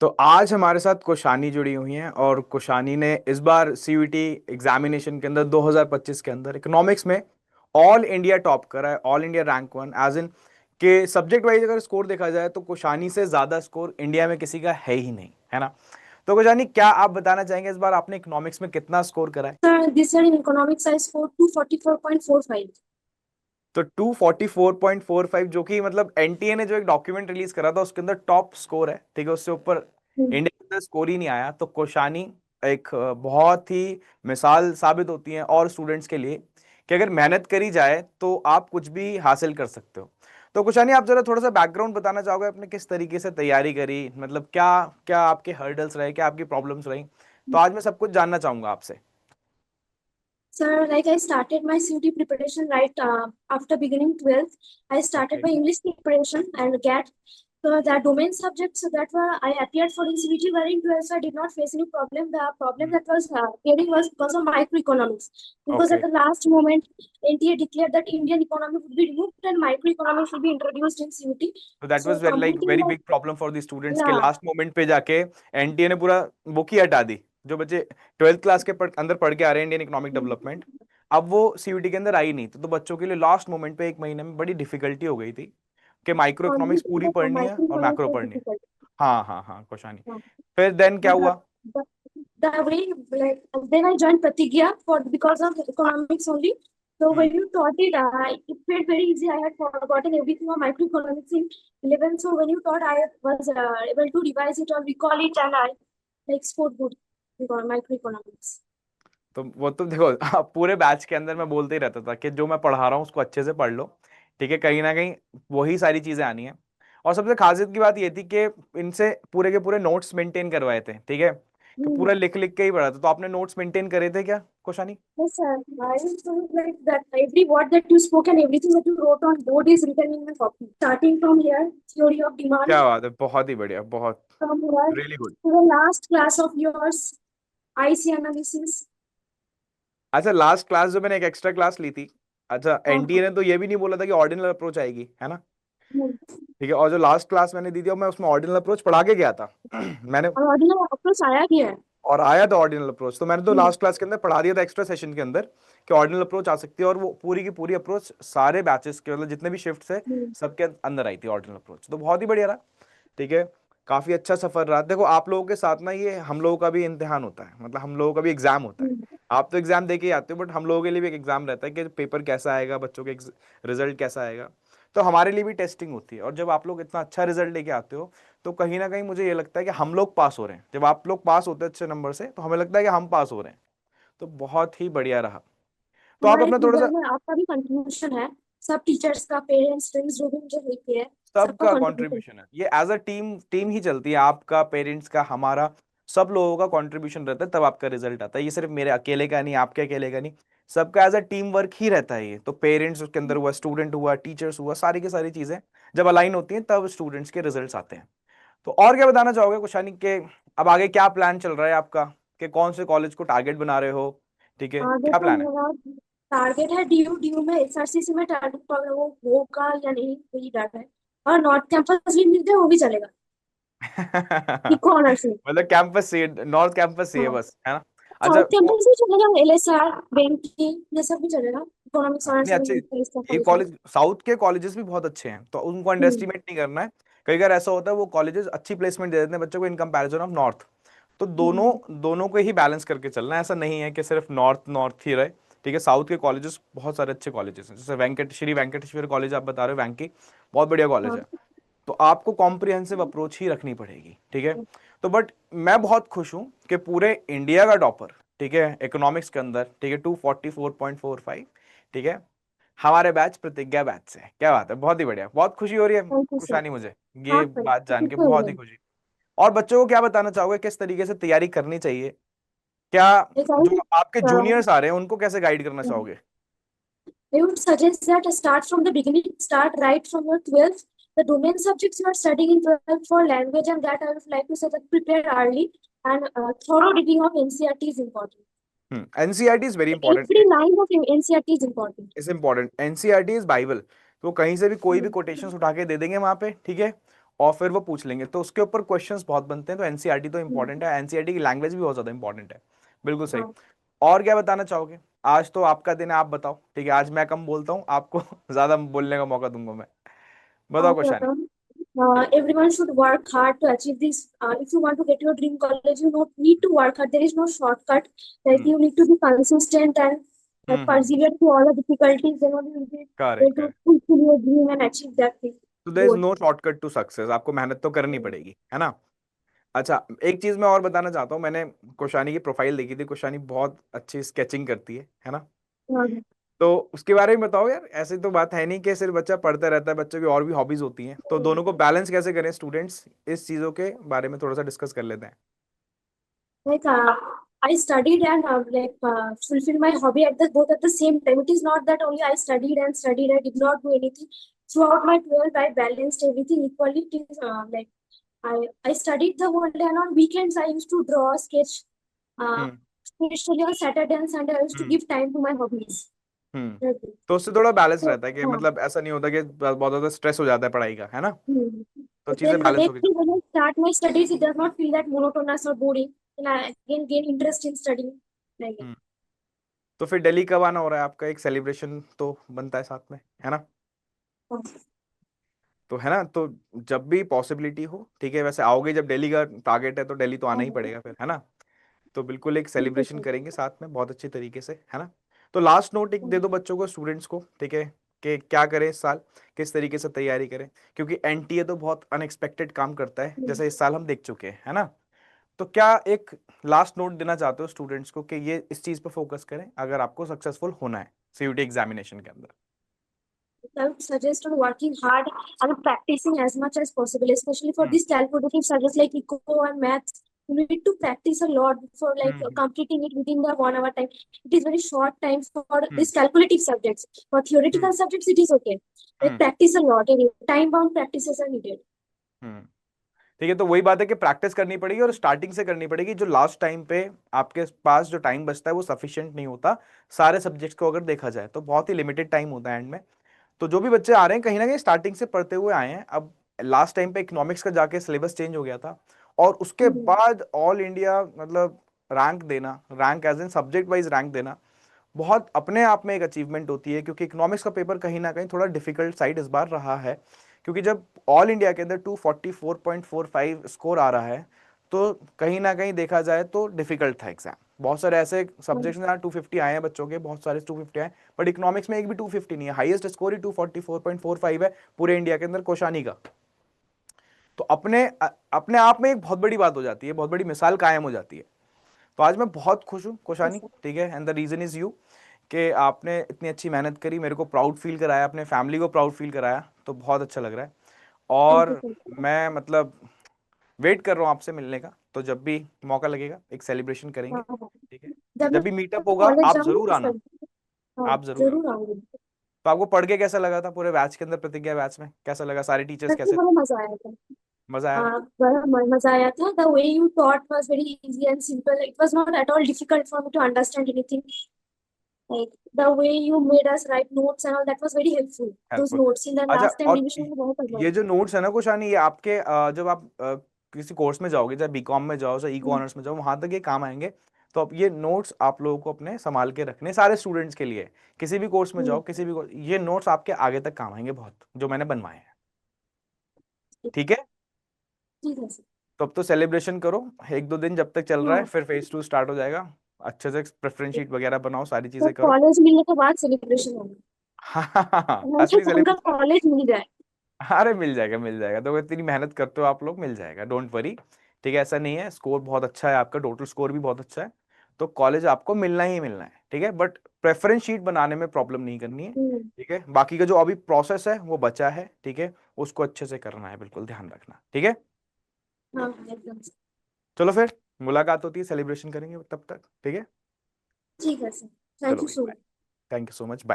तो आज हमारे साथ कोशानी जुड़ी हुई हैं और कोशानी ने इस बार सीयूईटी एग्जामिनेशन के अंदर 2025 के अंदर इकोनॉमिक्स में ऑल इंडिया टॉप करा है, all India rank one as in के सब्जेक्ट वाइज अगर स्कोर देखा जाए तो कोशानी से ज्यादा स्कोर इंडिया में किसी का है ही नहीं, है ना। तो कोशानी, क्या आप बताना चाहेंगे इस बार आपने इकोनॉमिक्स में कितना स्कोर करा है? Sir, this year in economics I scored 244.45. तो 244.45, जो कि मतलब एनटीए ने जो एक डॉक्यूमेंट रिलीज करा था उसके अंदर टॉप स्कोर है, ठीक है। उससे ऊपर हम्म। इंडिया के अंदर स्कोर ही नहीं आया। तो कोशानी एक बहुत ही मिसाल साबित होती है और स्टूडेंट्स के लिए कि अगर मेहनत करी जाए तो आप कुछ भी हासिल कर सकते हो। तो कोशानी, आप जरा थोड़ा सा बैकग्राउंड बताना चाहोगे आपने किस तरीके से तैयारी करी, मतलब क्या क्या आपके हर्डल्स रहे, क्या आपकी प्रॉब्लम्स रही? तो आज मैं सब कुछ जानना चाहूंगा आपसे। Sir, like I started my CUT preparation right after beginning 12th. I started okay. my English preparation and GAT. So the domain subjects that were I appeared for in CUT were in 12th, so I did not face any problem. The problem that was appearing was because of microeconomics. Because at okay. the last moment, NTA declared that Indian economy would be removed and microeconomics will be introduced in CUT. तो that So was very like completing very that, big problem for the students के yeah. Last moment पे जाके NTA ने पूरा book ही हटा दी। जो बच्चे twelfth class के अंदर पढ़ के आ रहे हैं इंडियन इकोनॉमिक डेवलपमेंट, अब वो सीयूटी के अंदर आई नहीं। तो बच्चों के लिए लास्ट मोमेंट पे एक महीने में बड़ी डिफिकल्टी हो गई थी कि माइक्रो इकोनॉमिक्स Completing पूरी the पढ़नी है और microeconomics मैक्रो was पढ़नी है। difficult. हाँ हाँ हाँ, कोशानी। Yeah. फिर देन क्या But हुआ? the, the way, like, then I joined Pratigya for because of economics only. So hmm. when you taught it, it felt very easy. I had forgotten everything of microeconomics in 11. So when you taught, I was able to revise it or recall it, and I like scored good because microeconomics. तो वो तो देखो पूरे batch के अंदर मैं बोलते ही रहता था कि जो मैं पढ़ा रहा हूँ उसको अच्छे से पढ़ लो, ठीक है। कहीं ना कहीं वही सारी चीजें आनी है। और सबसे खासियत की बात ये थी कि इनसे पूरे के पूरे नोट्स मेंटेन करवाए थे, ठीक है, कि Hmm. पूरा लिख लिख के ही पढ़ा था। तो आपने नोट्स मेंटेन करे थे क्या कोशानी? Yes, sir. I also like that every word that you spoke and everything that you wrote on board is written in my copy. Starting from here, theory of demand, क्या बात है, बहुत ही बढ़िया, बहुत from here really good. to the last class of yours, IC analysis. अच्छा, last class जो मैंने एक एक्स्ट्रा क्लास ली थी, अच्छा, Uh-huh. एनटीए ने तो ये भी नहीं बोला था कि ऑर्डिनल अप्रोच आएगी, है ना। Hmm. ठीक है, और जो लास्ट क्लास मैंने दी थी और मैं उसमें ऑर्डिनल अप्रोच पढ़ा के गया था मैंने, और ऑर्डिनल अप्रोच आया गया है। और आया था ऑर्डिनल अप्रोच। तो मैंने तो हम्म। लास्ट क्लास के अंदर पढ़ा दिया था एक्स्ट्रा सेशन के अंदर कि ऑर्डिनल अप्रोच आ सकती है, और वो पूरी की पूरी अप्रोच सारे बैचेस के, मतलब जितने भी शिफ्ट है हम्म। सबके अंदर आई थी ऑर्डिनल अप्रोच। तो बहुत ही बढ़िया रहा, ठीक है। काफी अच्छा सफर रहा। देखो, आप लोगों के साथ ना ये हम लोगों का भी इम्तिहान होता है, मतलब हम लोगों का भी एग्जाम होता है। हम्म। आप तो एग्जाम दे के ही आते हो, बट हम लोगों के लिए भी एक एग्जाम रहता है कि पेपर कैसा आएगा, बच्चों के रिजल्ट कैसा आएगा। तो हमारे लिए भी टेस्टिंग होती है, और जब आप लोग इतना अच्छा रिजल्ट लेके आते हो तो कहीं ना कहीं मुझे ये लगता है कि हम लोग पास हो रहे हैं। जब आप लोग पास होते हैं अच्छे नंबर से तो हमें लगता है कि हम पास हो रहे हैं। तो बहुत ही बढ़िया रहा। तो आप हमारे अपना थोड़ा सा, रिजल्ट में आपका भी कंट्रीब्यूशन है। सब टीचर्स का, पेरेंट्स, फ्रेंड्स जो भी मुझे हेल्प है, सबका सबका कंट्रीब्यूशन। कंट्रीब्यूशन है, ये एज अ टीम टीम ही चलती है, आपका, पेरेंट्स का, हमारा, सब लोगों का कंट्रीब्यूशन रहता है, तब आपका रिजल्ट आता है। ये सिर्फ मेरे अकेले का नहीं, आपके अकेले का नहीं, सबका एज अ टीम वर्क ही रहता है ये। तो पेरेंट्स उसके अंदर हुआ, स्टूडेंट हुआ, टीचर्स हुआ, सारी की सारी चीजें जब अलाइन होती हैं तब स्टूडेंट्स के रिजल्ट्स आते हैं। तो और क्या बताना चाहोगे कुशानी के, अब आगे क्या प्लान चल रहा है आपका, कि कौन से कॉलेज को टारगेट बना रहे हो, ठीक है, आगे क्या तो प्लान है? मेरा टारगेट है डीयू। डीयू में एसआरसीसी में टारगेट पर वो होगा या नहीं, वही डाटा है। और नॉर्थ कैंपस भी मिल जाए वो भी चलेगा। Eco honours. मतलब कैंपस से, नॉर्थ कैंपस से है हाँ। बस, है ना। अच्छा साउथ कैंपस भी चलेगा, एलएसआर, बैंकिंग, ये सब भी चलेगा। इकोनॉमिक्स हाँ, ऑनर्स नहीं में अच्छे, इस ये कैंपस में। कॉलेज, साउथ के कॉलेजेस भी बहुत अच्छे हैं, तो उनको हम्म। अंडरएस्टिमेट नहीं करना है। कई बार ऐसा होता है वो कॉलेजेस अच्छी प्लेसमेंट दे देते हैं बच्चों को इन कंपैरिजन ऑफ नॉर्थ। तो दोनों हम्म। दोनों को ही बैलेंस करके चलना है, ऐसा नहीं है कि सिर्फ नॉर्थ नॉर्थ ही रहे, ठीक है। साउथ के कॉलेजेस बहुत सारे अच्छे कॉलेजेस हैं, जैसे श्री वेंकटेश्वर कॉलेज आप बता रहे हो, वैंकी, बहुत बढ़िया कॉलेज हाँ। है। तो आपको कॉम्प्रिहेंसिव अप्रोच ही रखनी पड़ेगी, ठीक है। तो बट मैं बहुत खुश हूं कि पूरे इंडिया का टॉपर, ठीक है, इकोनॉमिक्स के अंदर, ठीक है, 244.45, ठीक है, हमारे बैच प्रतिज्ञा बैच से। क्या बात है, बहुत ही बढ़िया, बहुत खुशी हो रही है थैंक यू सर। खुशानी मुझे हाँ ये सर, बात जान खुशी के, हुई बहुत है। ही खुशी। और बच्चों को क्या बताना चाहोगे, किस तरीके से तैयारी करनी चाहिए, क्या Like I जो would, आपके जूनियर्स आ रहे हैं उनको कैसे गाइड करना चाहोगे? I would suggest that start from the beginning, start right from your 12th. The domain subjects you are studying in 12th for language and that I would like to say that prepare early and thorough reading of NCERT is important. NCERT is very important, Every line of NCERT is important. Is important, NCERT is Bible. तो कहीं से भी कोई भी Hmm. Quotations उठा के दे देंगे वहां पे, ठीक है, और फिर वो पूछ लेंगे, तो उसके ऊपर क्वेश्चंस बहुत बनते हैं। तो एनसीईआरटी तो हम्म, इंपॉर्टेंट है, एनसीईआरटी की लैंग्वेज भी बहुत ज्यादा इंपॉर्टेंट है। बिल्कुल सही। हाँ, और क्या बताना चाहोगे? आज तो आपका दिन है, आप बताओ। ठीक है, आज मैं कम बोलता हूँ, आपको ज्यादा बोलने का मौका दूंगा मैं। बताओ okay, कुशानी। everyone should work hard to achieve this. If you want to get your dream college, you not need to work hard. There is no shortcut. Like hmm you need to be consistent and hmm. persevere through all the difficulties. Then only you will be able correct to correct. fulfill your dream and achieve that thing, तो there is goal. No shortcut to success, आपको मेहनत तो करनी पड़ेगी, है ना। अच्छा, एक चीज मैं और बताना चाहता हूँ। मैंने कुशानी की प्रोफाइल देखी थी, कुशानी बहुत अच्छी स्केचिंग करती है ना। हाँ, तो उसके बारे में बताओ यार। ऐसी तो बात है नहीं कि सिर्फ बच्चा पढ़ता रहता है, बच्चों की और भी हॉबीज होती हैं, तो दोनों को बैलेंस कैसे करें स्टूडेंट्स, इस चीजों के बारे में थोड़ा सा डिस्कस कर लेते हैं। like I studied and fulfilled my hobby at the both at the same time. It is not that only I studied and studied. I did not do anything throughout my 12. I balanced everything equally. It is I studied the whole day, and on weekends I used to draw, sketch. Uh, hmm Especially on Saturday and Sunday, I used to hmm give time to my hobbies. Hmm. Okay. तो उससे थोड़ा balance So, रहता है कि मतलब ऐसा नहीं होता कि बहुत ज्यादा स्ट्रेस हो जाता है पढ़ाई का, है ना। तो But चीजें then the बैलेंस next होगी। day when I start my studies, it does not feel that monotonous or boring. And I again gain interest in studying. Like, हम्म। तो फिर दिल्ली कब आना हो रहा है आपका? एक सेलिब्रेशन तो बनता है साथ में, है ना। uh, तो है ना, तो जब भी पॉसिबिलिटी हो, ठीक है। वैसे आओगे, जब दिल्ली का टारगेट है तो दिल्ली तो आना ही uh, पड़ेगा फिर, है ना। तो बिल्कुल एक ठीक है सेलिब्रेशन सर। करेंगे साथ में बहुत अच्छे तरीके से, है ना। तो लास्ट नोट एक दे दो बच्चों को, स्टूडेंट्स को, ठीक है, कि क्या करें इस साल, किस तरीके से तैयारी करें। क्योंकि एनटीए तो बहुत अनएक्सपेक्टेड काम करता है, जैसे इस साल हम देख चुके हैं, है ना। तो क्या एक लास्ट नोट देना चाहते हो स्टूडेंट्स को कि ये इस चीज पर फोकस करें अगर आपको सक्सेसफुल होना है सीयूटी एग्जामिनेशन के अंदर? I would suggest on working hard and practicing as much as possible, especially for hmm these calculative subjects like eco and maths. You need to practice a lot for hmm completing it within the 1 hour time. It is very short time for hmm these calculative subjects. For hmm theoretical subjects, it is okay. Like hmm practice a lot. Time bound practices are needed. हम्म। ठीक है, तो वही बात है कि practice करनी पड़ेगी और स्टार्टिंग से करनी पड़ेगी। जो लास्ट टाइम पे आपके पास जो टाइम बचता है वो सफिशिएंट नहीं होता। सारे सब्जेक्ट्स को अगर देखा जाए तो बहुत ही लिमिटेड टाइम होता है एंड में। तो जो भी बच्चे आ रहे हैं कहीं ना कहीं स्टार्टिंग से पढ़ते हुए आए हैं। अब लास्ट टाइम पे इकोनॉमिक्स का जाके सिलेबस चेंज हो गया था, और उसके Hmm. बाद ऑल इंडिया मतलब रैंक देना, rank as in subject wise rank देना, बहुत अपने आप में एक अचीवमेंट होती है। क्योंकि इकोनॉमिक्स का पेपर कहीं ना कहीं थोड़ा डिफिकल्ट साइड इस बार रहा है। क्योंकि जब ऑल इंडिया के अंदर 244.45 स्कोर आ रहा है, तो कहीं ना कहीं देखा जाए तो डिफिकल्ट था एग्जाम। बहुत सारे ऐसे सब्जेक्ट्स में 250 आए हैं बच्चों के, बहुत सारे 250 आए, बट इकोनॉमिक्स में एक भी 250 नहीं है। हाईएस्ट स्कोर ही 244.45 है पूरे इंडिया के अंदर कोशानी का। तो अपने आप में एक बहुत बड़ी बात हो जाती है, बहुत बड़ी मिसाल कायम हो जाती है। तो आज मैं बहुत खुश हूँ कोशानी, Yes, sir. ठीक है। And the reason is you, कि आपने इतनी अच्छी मेहनत करी, मेरे को प्राउड फील कराया, अपने फैमिली को प्राउड फील कराया, तो बहुत अच्छा लग रहा है। Thank you, और sir. मैं मतलब वेट कर रहा हूँ आपसे मिलने का। तो जब भी मौका लगेगा एक सेलिब्रेशन करेंगे, हाँ, ठीक है। जब जब मैं भी मीटअप होगा कॉलेज आप जाऊंगी जरूर तो आना, सर, हाँ, आप जरूर आना। जरूर आऊंगी। तो आपको पढ़ के कैसा लगा था पूरे बैच के अंदर, प्रतिज्ञा बैच में कैसा लगा, सारे टीचर्स सच में कैसे थे? बड़ा मजा आया था। मजा आया? बड़ा मजा आया था। The way you taught was very easy and simple. It was not at all difficult for me to understand anything. Like the way you made us write notes and all, that was very helpful. Those helpful. notes in the अच्छा, last time और revision में बहुत मजा ये आया। जो notes है ना कुशानी, ये आपके जब आप किसी कोर्स में जाओगे, चाहे बीकॉम में जाओ चाहे इको हम्म, ऑनर्स में जाओ, वहां तक ये काम आएंगे। तो अब ये नोट्स आप लोगों को अपने संभाल के रखने, सारे स्टूडेंट्स के लिए, किसी भी कोर्स में हम्म, जाओ, किसी भी ये नोट्स आपके आगे तक काम आएंगे बहुत, जो मैंने बनवाए हैं। ठीक है। ठीक है सर। तो अब तो सेलिब्रेशन करो, एक दो दिन जब तक चल रहा है, हाँ, फिर फेज 2 स्टार्ट हो जाएगा। अच्छे से प्रेफरेंस शीट वगैरह बनाओ, सारी तो चीजें करो। कॉलेज मिलने के बाद सेलिब्रेशन होगा। असली उनका सेलिब्रेशन। कॉलेज मिल जाए। अरे मिल जाएगा मिल जाएगा, तो इतनी मेहनत करते हो आप लोग, मिल जाएगा, डोंट वरी। ठीक है, ऐसा नहीं है, स्कोर बहुत अच्छा है आपका, टोटल स्कोर भी बहुत अच्छा है। तो कॉलेज आपको मिलना ही मिलना है, ठीक है। बट प्रेफरेंस शीट बनाने में प्रॉब्लम नहीं करनी है, हम्म, ठीक है। बाकी का जो अभी प्रोसेस है वो बचा है, ठीक है, उसको अच्छे से करना है, बिल्कुल ध्यान रखना, ठीक है। हाँ, एकदम। चलो फिर मुलाकात होती है, सेलिब्रेशन करेंगे तब तक, ठीक है। ठीक है सर। चलो थैंक यू भाई so bye. Much. Thank you so much, bye.